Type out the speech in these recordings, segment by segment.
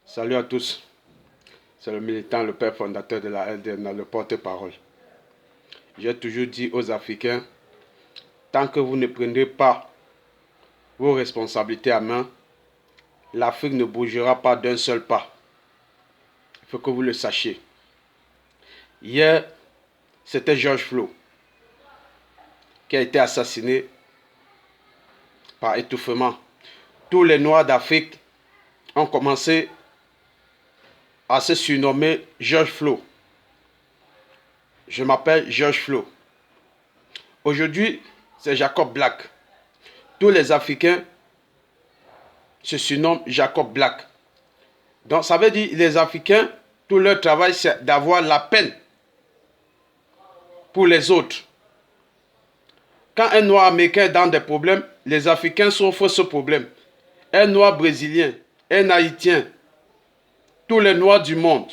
Salut à tous, c'est le militant, le père fondateur de la LDN, le porte-parole. J'ai toujours dit aux Africains, tant que vous ne prendrez pas vos responsabilités à main, l'Afrique ne bougera pas d'un seul pas. Il faut que vous le sachiez. Hier, c'était George Floyd qui a été assassiné par étouffement. Tous les Noirs d'Afrique ont commencé à se surnommer George Floyd. Je m'appelle George Floyd. Aujourd'hui, c'est Jacob Black. Tous les Africains se surnomment Jacob Black. Donc ça veut dire les Africains, tout leur travail, c'est d'avoir la peine pour les autres. Quand un Noir américain est dans des problèmes, les Africains souffrent ce problème. Un Noir brésilien, un Haïtien, tous les Noirs du monde.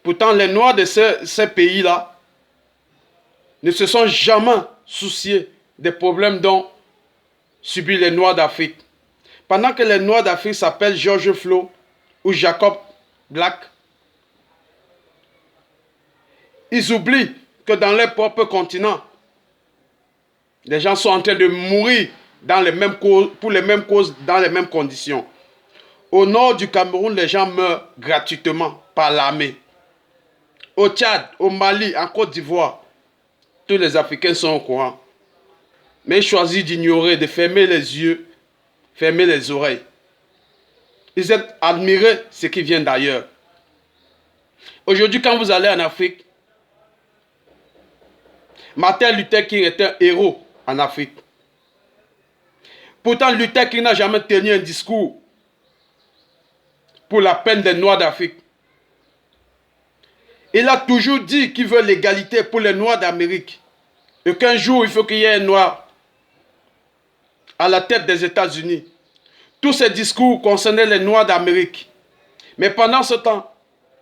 Pourtant, les Noirs de ces pays-là ne se sont jamais souciés des problèmes dont subissent les Noirs d'Afrique. Pendant que les Noirs d'Afrique s'appellent George Floyd ou Jacob Black, ils oublient que dans leur propre continent, les gens sont en train de mourir dans les mêmes causes, pour les mêmes causes, dans les mêmes conditions. Au nord du Cameroun, les gens meurent gratuitement par l'armée. Au Tchad, au Mali, en Côte d'Ivoire, tous les Africains sont au courant. Mais ils choisissent d'ignorer, de fermer les yeux, fermer les oreilles. Ils aiment admirer ce qui vient d'ailleurs. Aujourd'hui, quand vous allez en Afrique, Martin Luther King est un héros en Afrique. Pourtant, Luther King n'a jamais tenu un discours pour la peine des Noirs d'Afrique. Il a toujours dit qu'il veut l'égalité pour les Noirs d'Amérique. Et qu'un jour, il faut qu'il y ait un Noir à la tête des États-Unis. Tous ces discours concernaient les Noirs d'Amérique. Mais pendant ce temps,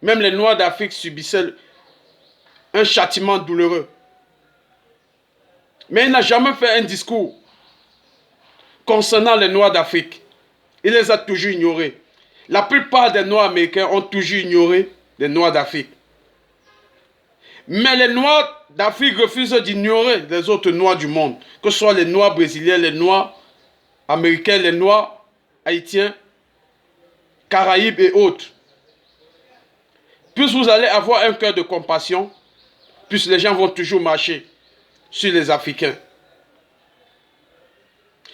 même les Noirs d'Afrique subissaient un châtiment douloureux. Mais il n'a jamais fait un discours concernant les Noirs d'Afrique. Il les a toujours ignorés. La plupart des Noirs américains ont toujours ignoré les Noirs d'Afrique. Mais les Noirs d'Afrique refusent d'ignorer les autres Noirs du monde, que ce soit les Noirs brésiliens, les Noirs américains, les Noirs haïtiens, Caraïbes et autres. Plus vous allez avoir un cœur de compassion, plus les gens vont toujours marcher sur les Africains.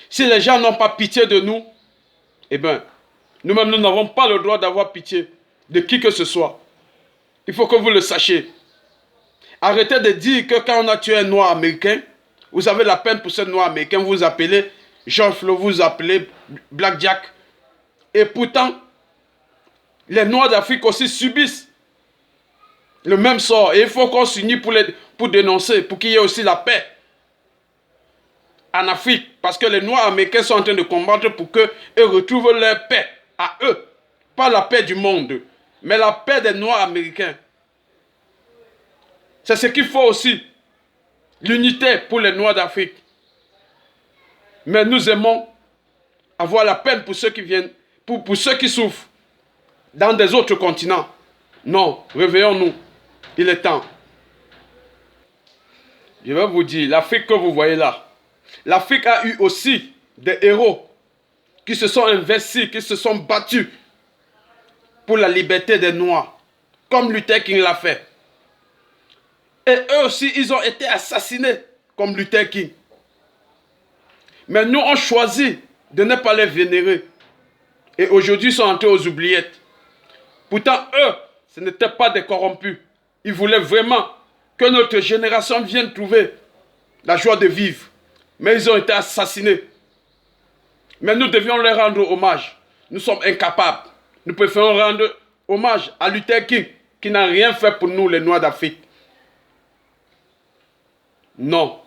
Si les gens n'ont pas pitié de nous, eh bien, nous-mêmes, nous n'avons pas le droit d'avoir pitié de qui que ce soit. Il faut que vous le sachiez. Arrêtez de dire que quand on a tué un Noir américain, vous avez la peine pour ce Noir américain, vous appelez George Floyd, vous appelez Black Jack. Et pourtant, les Noirs d'Afrique aussi subissent le même sort. Et il faut qu'on s'unisse pour dénoncer, pour qu'il y ait aussi la paix en Afrique. Parce que les Noirs américains sont en train de combattre pour qu'eux retrouvent leur paix à eux. Pas la paix du monde, mais la paix des Noirs américains. C'est ce qu'il faut aussi. L'unité pour les Noirs d'Afrique. Mais nous aimons avoir la peine pour ceux qui viennent, pour ceux qui souffrent dans des autres continents. Non, réveillons-nous. Il est temps. Je vais vous dire, l'Afrique que vous voyez là, l'Afrique a eu aussi des héros qui se sont investis, qui se sont battus pour la liberté des Noirs, comme Luther King l'a fait. Et eux aussi, ils ont été assassinés, comme Luther King. Mais nous, on choisit de ne pas les vénérer. Et aujourd'hui, ils sont entrés aux oubliettes. Pourtant, eux, ce n'étaient pas des corrompus. Ils voulaient vraiment que notre génération vienne trouver la joie de vivre. Mais ils ont été assassinés. Mais nous devions leur rendre hommage. Nous sommes incapables. Nous préférons rendre hommage à Luther King, qui n'a rien fait pour nous, les Noirs d'Afrique. Non.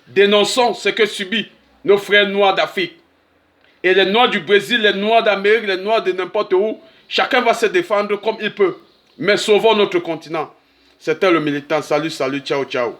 Dénonçons ce que subissent nos frères noirs d'Afrique. Et les Noirs du Brésil, les Noirs d'Amérique, les Noirs de n'importe où, chacun va se défendre comme il peut. Mais sauvons notre continent. C'était le militant. Salut, salut, ciao, ciao.